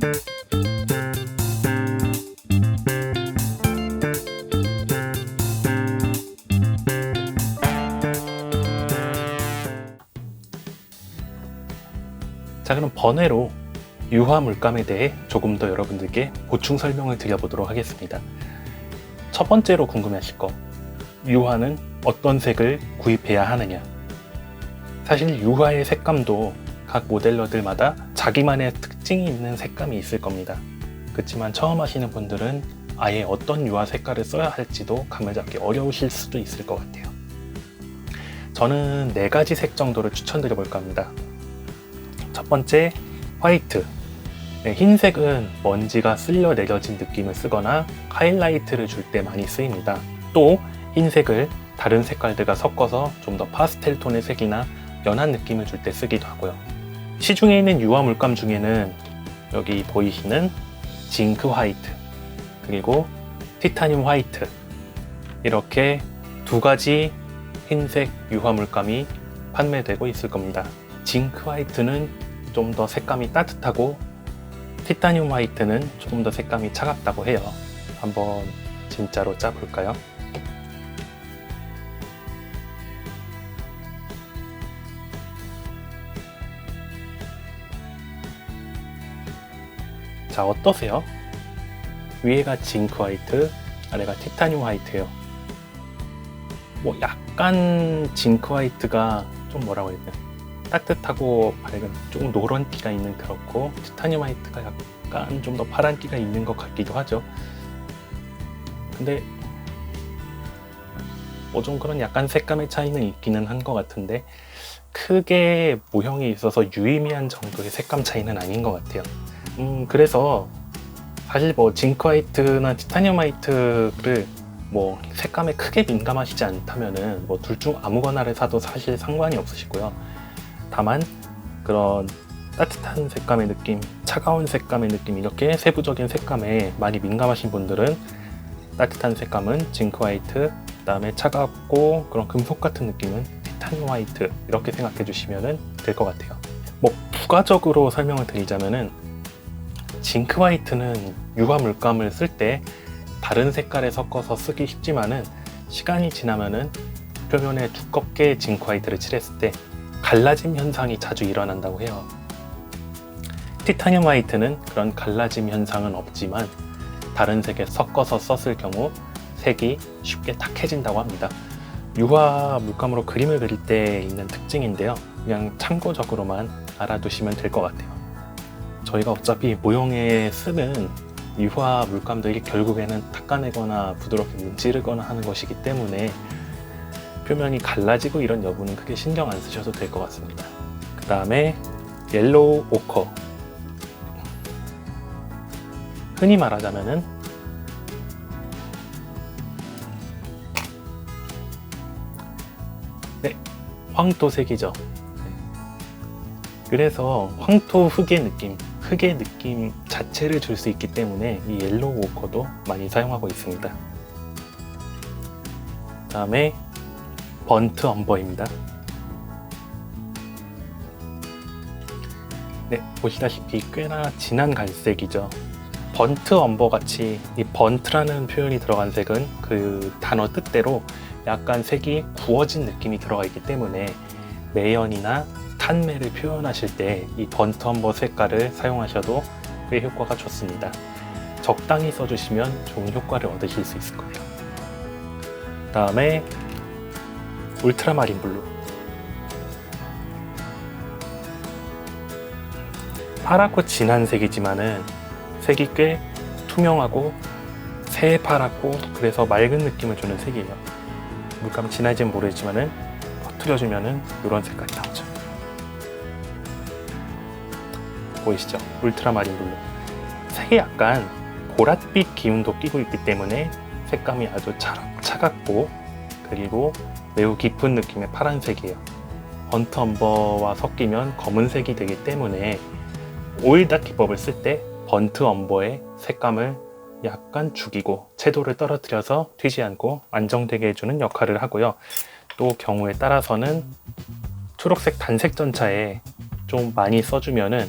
자, 그럼 번외로 유화 물감에 대해 조금 더 여러분들께 보충 설명을 드려보도록 하겠습니다. 첫 번째로 궁금해하실 거, 유화는 어떤 색을 구입해야 하느냐. 사실 유화의 색감도 각 모델러들마다 자기만의 특징이 있는 색감이 있을 겁니다. 그렇지만 처음 하시는 분들은 아예 어떤 유화 색깔을 써야 할지도 감을 잡기 어려우실 수도 있을 것 같아요. 저는 4가지 색 정도를 추천드려 볼까 합니다. 첫 번째, 화이트. 흰색은 먼지가 쓸려 내려진 느낌을 쓰거나 하이라이트를 줄 때 많이 쓰입니다. 또 흰색을 다른 색깔들과 섞어서 좀 더 파스텔 톤의 색이나 연한 느낌을 줄 때 쓰기도 하고요. 시중에 있는 유화 물감 중에는 여기 보이시는 징크 화이트, 그리고 티타늄 화이트, 이렇게 2가지 흰색 유화 물감이 판매되고 있을 겁니다. 징크 화이트는 좀 더 색감이 따뜻하고 티타늄 화이트는 조금 더 색감이 차갑다고 해요. 한번 진짜로 짜볼까요? 자, 어떠세요? 위에가 징크 화이트, 아래가 티타늄 화이트예요. 뭐 약간 징크 화이트가 좀 뭐라고 해야 되나, 따뜻하고 밝은 조금 노란기가 있는 그렇고, 티타늄 화이트가 약간 좀 더 파란기가 있는 것 같기도 하죠. 근데 뭐 좀 그런 약간 색감의 차이는 있기는 한 것 같은데 크게 모형이 있어서 유의미한 정도의 색감 차이는 아닌 것 같아요. 그래서 사실 뭐 징크 화이트나 티타늄 화이트를 뭐 색감에 크게 민감하시지 않다면은 뭐 둘 중 아무거나를 사도 사실 상관이 없으시고요. 다만 그런 따뜻한 색감의 느낌, 차가운 색감의 느낌, 이렇게 세부적인 색감에 많이 민감하신 분들은 따뜻한 색감은 징크 화이트, 그 다음에 차갑고 그런 금속 같은 느낌은 티타늄 화이트, 이렇게 생각해 주시면 될 것 같아요. 뭐 부가적으로 설명을 드리자면은 징크 화이트는 유화 물감을 쓸 때 다른 색깔에 섞어서 쓰기 쉽지만은 시간이 지나면은 표면에 두껍게 징크 화이트를 칠했을 때 갈라짐 현상이 자주 일어난다고 해요. 티타늄 화이트는 그런 갈라짐 현상은 없지만 다른 색에 섞어서 썼을 경우 색이 쉽게 탁해진다고 합니다. 유화 물감으로 그림을 그릴 때 있는 특징인데요. 그냥 참고적으로만 알아두시면 될 것 같아요. 저희가 어차피 모형에 쓰는 유화 물감들이 결국에는 닦아내거나 부드럽게 문지르거나 하는 것이기 때문에 표면이 갈라지고 이런 여부는 크게 신경 안 쓰셔도 될 것 같습니다. 그 다음에 옐로우 오커. 흔히 말하자면은 황토색이죠. 그래서 황토 흙의 느낌 자체를 줄 수 있기 때문에 이 옐로우 오커도 많이 사용하고 있습니다. 그 다음에 번트 엄버입니다. 네, 보시다시피 꽤나 진한 갈색이죠. 번트 엄버 같이 이 번트라는 표현이 들어간 색은 그 단어 뜻대로 약간 색이 구워진 느낌이 들어가 있기 때문에 매연이나 탄매를 표현하실 때 이 번트 엄버 색깔을 사용하셔도 꽤 효과가 좋습니다. 적당히 써주시면 좋은 효과를 얻으실 수 있을 거예요. 그 다음에 울트라마린 블루. 파랗고 진한 색이지만은 색이 꽤 투명하고 새파랗고 그래서 맑은 느낌을 주는 색이에요. 물감 진할지는 모르겠지만은 퍼뜨려주면은 이런 색깔이 나오죠. 보이시죠? 울트라마린 블루. 색이 약간 보랏빛 기운도 끼고 있기 때문에 색감이 아주 차갑고 그리고 매우 깊은 느낌의 파란색이에요. 번트 엄버와 섞이면 검은색이 되기 때문에 오일 닦 기법을 쓸 때 번트 엄버의 색감을 약간 죽이고 채도를 떨어뜨려서 튀지 않고 안정되게 해주는 역할을 하고요. 또 경우에 따라서는 초록색 단색 전차에 좀 많이 써주면은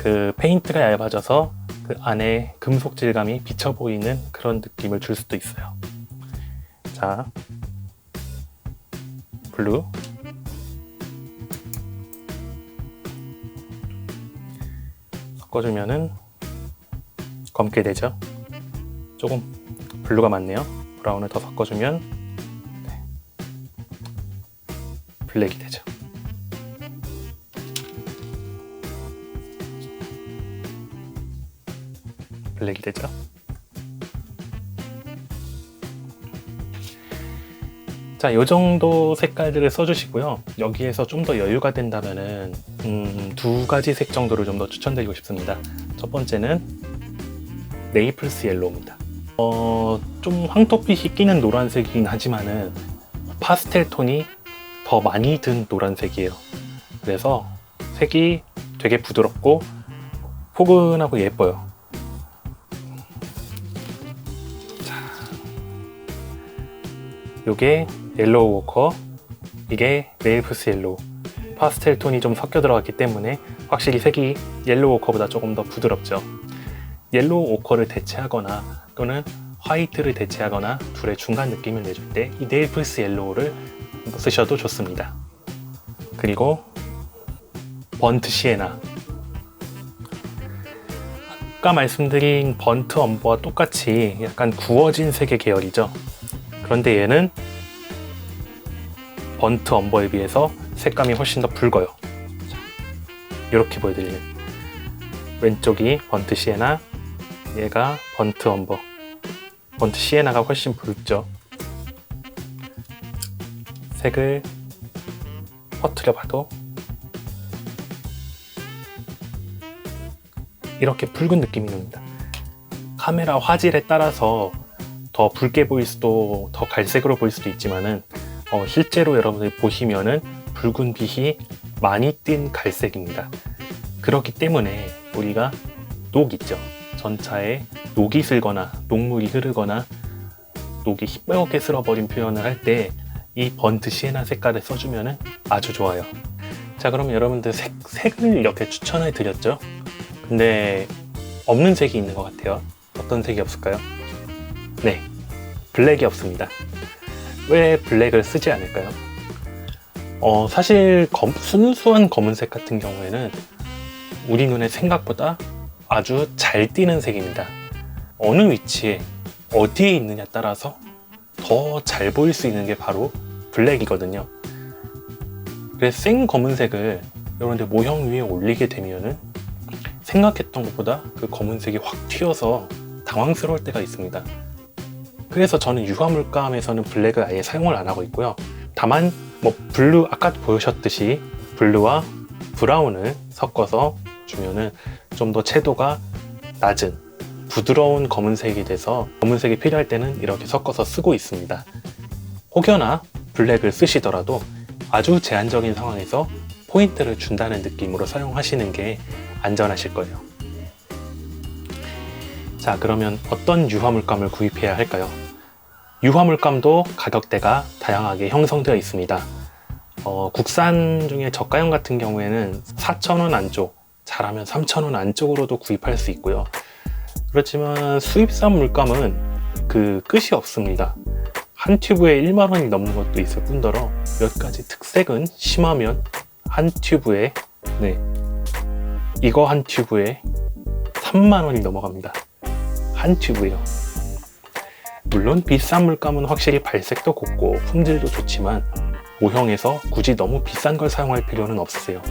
그 페인트가 얇아져서 그 안에 금속 질감이 비쳐 보이는 그런 느낌을 줄 수도 있어요. 자, 블루. 섞어주면은 검게 되죠. 조금 블루가 많네요. 브라운을 더 섞어주면 블랙이 되죠. 블랙이 되죠. 자, 요 정도 색깔들을 써주시고요. 여기에서 좀 더 여유가 된다면은 두 가지 색 정도를 좀 더 추천드리고 싶습니다. 첫 번째는 네이플스 옐로우입니다. 좀 황토빛이 끼는 노란색이긴 하지만은 파스텔 톤이 더 많이 든 노란색이에요. 그래서 색이 되게 부드럽고 포근하고 예뻐요. 자, 요게 옐로우 오커, 이게 네이플스 옐로우. 파스텔 톤이 좀 섞여 들어갔기 때문에 확실히 색이 옐로우 오커보다 조금 더 부드럽죠. 옐로우 오커를 대체하거나 또는 화이트를 대체하거나 둘의 중간 느낌을 내줄 때 이 네이플스 옐로우를 쓰셔도 좋습니다. 그리고 번트 시에나. 아까 말씀드린 번트 엄버와 똑같이 약간 구워진 색의 계열이죠. 그런데 얘는 번트 엄버에 비해서 색감이 훨씬 더 붉어요. 이렇게 보여드리는, 왼쪽이 번트 시에나, 얘가 번트 엄버. 번트 시에나가 훨씬 붉죠. 색을 퍼뜨려 봐도 이렇게 붉은 느낌이 납니다. 카메라 화질에 따라서 더 붉게 보일 수도, 더 갈색으로 보일 수도 있지만은 실제로 여러분들이 보시면은 붉은 빛이 많이 띈 갈색입니다. 그렇기 때문에 우리가 녹 있죠. 전차에 녹이 슬거나 녹물이 흐르거나 녹이 희뿌옇게 슬어버린 표현을 할 때 이 번트 시에나 색깔을 써주면 아주 좋아요. 자, 그러면 여러분들 색을 이렇게 추천해 드렸죠. 근데 없는 색이 있는 것 같아요. 어떤 색이 없을까요? 네, 블랙이 없습니다. 왜 블랙을 쓰지 않을까요? 사실 순수한 검은색 같은 경우에는 우리 눈에 생각보다 아주 잘 띄는 색입니다. 어느 위치에 어디에 있느냐에 따라서 더 잘 보일 수 있는 게 바로 블랙이거든요. 그래서 생 검은색을 여러분들 모형 위에 올리게 되면은 생각했던 것보다 그 검은색이 확 튀어서 당황스러울 때가 있습니다. 그래서 저는 유화물감에서는 블랙을 아예 사용을 안 하고 있고요. 다만 블루, 아까 보셨듯이 블루와 브라운을 섞어서 주면은 좀 더 채도가 낮은 부드러운 검은색이 돼서 검은색이 필요할 때는 이렇게 섞어서 쓰고 있습니다. 혹여나 블랙을 쓰시더라도 아주 제한적인 상황에서 포인트를 준다는 느낌으로 사용하시는 게 안전하실 거예요. 자, 그러면 어떤 유화물감을 구입해야 할까요? 유화물감도 가격대가 다양하게 형성되어 있습니다. 국산 중에 저가형 같은 경우에는 4,000원 안쪽, 잘하면 3,000원 안쪽으로도 구입할 수 있고요. 그렇지만 수입산 물감은 그 끝이 없습니다. 한 튜브에 1만 원이 넘는 것도 있을 뿐더러 몇 가지 특색은 심하면 한 튜브에, 이거 한 튜브에 3만 원이 넘어갑니다. 한 튜브요. 물론 비싼 물감은 확실히 발색도 곱고 품질도 좋지만 모형에서 굳이 너무 비싼 걸 사용할 필요는 없으세요.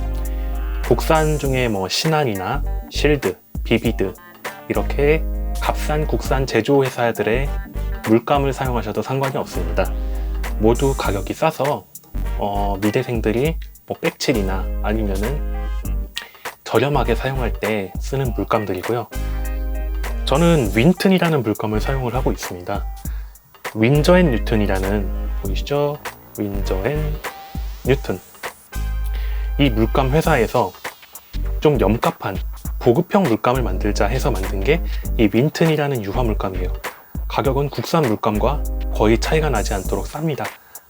국산 중에 신한이나 실드, 비비드 이렇게 값싼 국산 제조회사들의 물감을 사용하셔도 상관이 없습니다. 모두 가격이 싸서 미대생들이 백칠이나 아니면은 저렴하게 사용할 때 쓰는 물감들이고요. 저는 윈튼이라는 물감을 사용을 하고 있습니다. 윈저 앤 뉴튼이라는, 보이시죠? 윈저 앤 뉴튼. 이 물감 회사에서 좀 염값한 고급형 물감을 만들자 해서 만든 게 이 윈튼이라는 유화 물감이에요. 가격은 국산 물감과 거의 차이가 나지 않도록 쌉니다.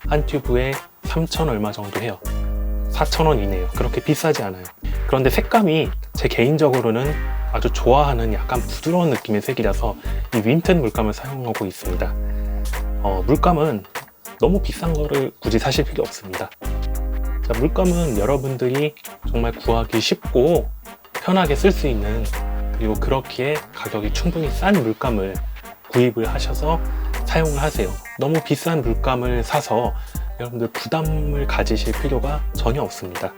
한 튜브에 3,000 얼마 정도 해요. 4,000원 이내요. 그렇게 비싸지 않아요. 그런데 색감이 제 개인적으로는 아주 좋아하는 약간 부드러운 느낌의 색이라서 이 윈튼 물감을 사용하고 있습니다. 물감은 너무 비싼 거를 굳이 사실 필요 없습니다. 자, 물감은 여러분들이 정말 구하기 쉽고 편하게 쓸 수 있는, 그리고 그렇기에 가격이 충분히 싼 물감을 구입을 하셔서 사용을 하세요. 너무 비싼 물감을 사서 여러분들 부담을 가지실 필요가 전혀 없습니다.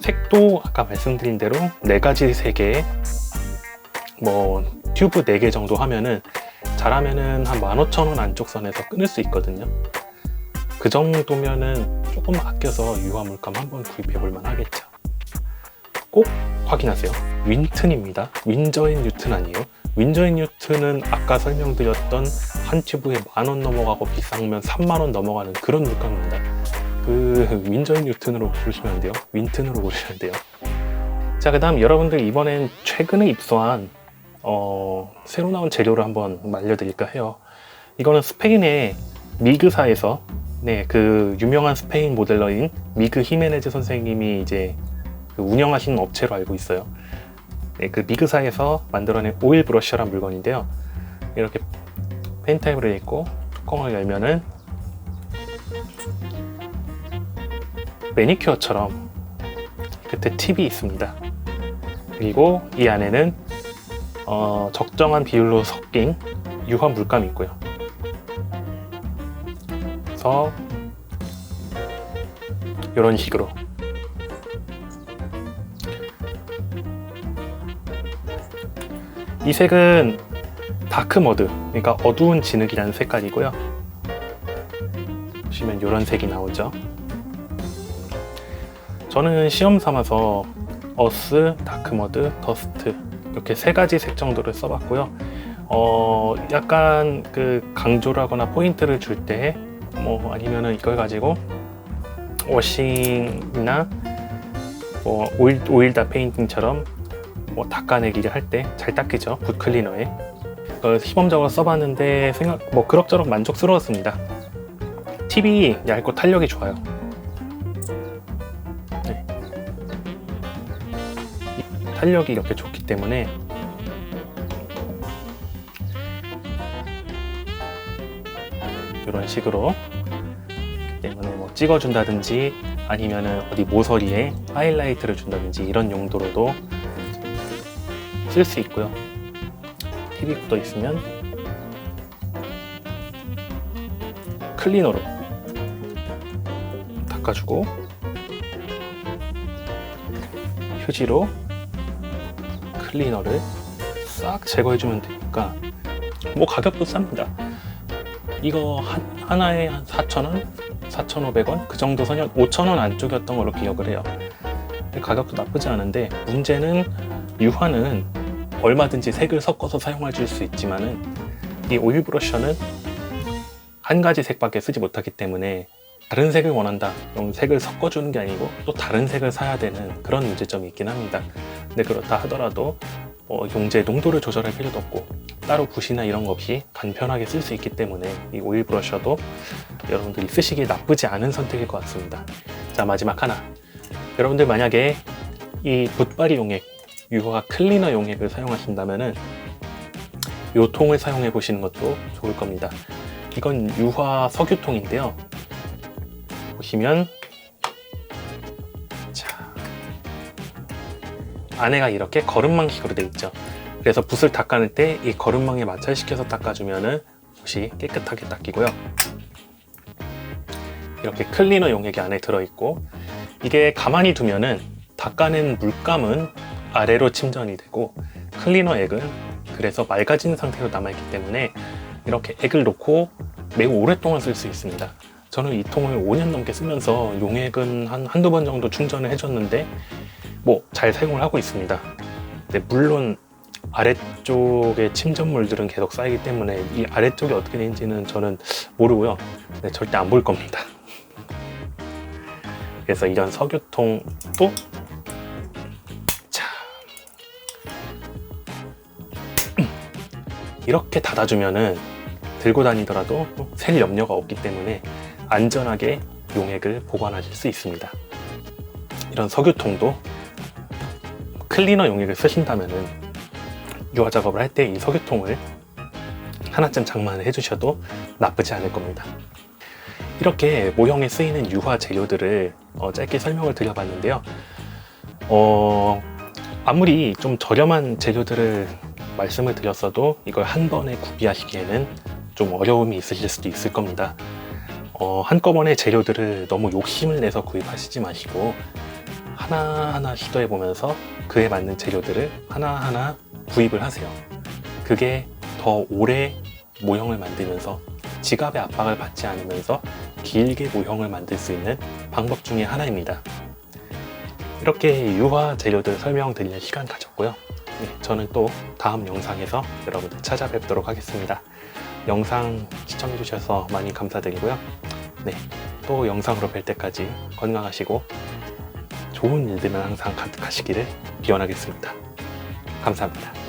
색도 아까 말씀드린 대로 4가지 색에 튜브 4개 정도 하면은 잘하면은 한 15,000원 안쪽 선에서 끊을 수 있거든요. 그 정도면은 조금 아껴서 유화 물감 한번 구입해 볼만 하겠죠. 꼭 확인하세요. 윈튼입니다. 윈저인 뉴튼 아니에요. 윈저인 뉴튼은 아까 설명드렸던 한 튜브에 10,000원 넘어가고 비싸면 30,000원 넘어가는 그런 물감입니다. 그 윈저인 뉴튼으로 고르시면 안 돼요. 윈튼으로 고르셔야 돼요. 자, 그 다음 여러분들 이번엔 최근에 입소한 새로 나온 재료를 한번 알려드릴까 해요. 이거는 스페인의 미그사에서 그 유명한 스페인 모델러인 미그 히메네즈 선생님이 이제 그 운영하시는 업체로 알고 있어요. 그 미그사에서 만들어낸 오일 브러셔란 물건인데요. 이렇게 펜타입으로 되어 있고 뚜껑을 열면은 매니큐어처럼 끝에 팁이 있습니다. 그리고 이 안에는 적정한 비율로 섞인 유화 물감이 있고요. 그래서 이런 식으로 이 색은 다크 머드, 그러니까 어두운 진흙이라는 색깔이고요. 보시면 이런 색이 나오죠. 저는 시험 삼아서 어스, 다크 머드, 더스트 이렇게 3가지 색 정도를 써봤고요. 약간 그 강조를 하거나 포인트를 줄 때 아니면은 이걸 가지고 워싱이나 오일 다 페인팅처럼 닦아내기를 할 때 잘 닦이죠. 붓 클리너에. 시범적으로 써봤는데 그럭저럭 만족스러웠습니다. 팁이 얇고 탄력이 좋아요. 탄력이 이렇게 좋기 때문에 이런 식으로 찍어준다든지 아니면은 어디 모서리에 하이라이트를 준다든지 이런 용도로도 쓸 수 있고요. 팁이 굳어 있으면 클리너로 닦아주고 휴지로 클리너를 싹 제거해주면 되니까 가격도 쌉니다. 이거 하나에 한 4,000원? 4,500원? 그 정도 선이 5,000원 안쪽이었던 걸로 기억을 해요. 가격도 나쁘지 않은데 문제는 유화는 얼마든지 색을 섞어서 사용할 수 있지만은 이 오일 브러셔는 한 가지 색밖에 쓰지 못하기 때문에 다른 색을 원한다 그럼 색을 섞어주는 게 아니고 또 다른 색을 사야 되는 그런 문제점이 있긴 합니다. 근데 그렇다 하더라도 용제 농도를 조절할 필요도 없고 따로 붓이나 이런 거 없이 간편하게 쓸 수 있기 때문에 이 오일 브러셔도 여러분들이 쓰시기에 나쁘지 않은 선택일 것 같습니다. 자, 마지막 하나. 여러분들 만약에 이 붓바리 용액, 유화 클리너 용액을 사용하신다면은 이 통을 사용해 보시는 것도 좋을 겁니다. 이건 유화 석유통인데요. 보시면 자, 안에가 이렇게 거름망식으로 되어 있죠. 그래서 붓을 닦아낼 때 이 거름망에 마찰시켜서 닦아주면은 붓이 깨끗하게 닦이고요. 이렇게 클리너 용액이 안에 들어있고 이게 가만히 두면은 닦아낸 물감은 아래로 침전이 되고 클리너 액은 그래서 맑아진 상태로 남아있기 때문에 이렇게 액을 놓고 매우 오랫동안 쓸 수 있습니다. 저는 이 통을 5년 넘게 쓰면서 용액은 한두 번 정도 충전을 해줬는데 잘 사용을 하고 있습니다. 근데 물론 아래쪽에 침전물들은 계속 쌓이기 때문에 이 아래쪽이 어떻게 되는지는 저는 모르고요. 절대 안 볼 겁니다. 그래서 이런 석유통도 이렇게 닫아주면은 들고 다니더라도 셀 염려가 없기 때문에 안전하게 용액을 보관하실 수 있습니다. 이런 석유통도 클리너 용액을 쓰신다면은 유화 작업을 할 때 이 석유통을 하나쯤 장만을 해주셔도 나쁘지 않을 겁니다. 이렇게 모형에 쓰이는 유화 재료들을 짧게 설명을 드려봤는데요. 아무리 좀 저렴한 재료들을 말씀을 드렸어도 이걸 한 번에 구비하시기에는 좀 어려움이 있으실 수도 있을 겁니다. 한꺼번에 재료들을 너무 욕심을 내서 구입하시지 마시고 하나하나 시도해 보면서 그에 맞는 재료들을 하나하나 구입을 하세요. 그게 더 오래 모형을 만들면서 지갑의 압박을 받지 않으면서 길게 모형을 만들 수 있는 방법 중에 하나입니다. 이렇게 유화 재료들 설명드리는 시간 가졌고요. 네, 저는 또 다음 영상에서 여러분들 찾아뵙도록 하겠습니다. 영상 시청해주셔서 많이 감사드리고요. 네, 또 영상으로 뵐 때까지 건강하시고 좋은 일들만 항상 가득하시기를 기원하겠습니다. 감사합니다.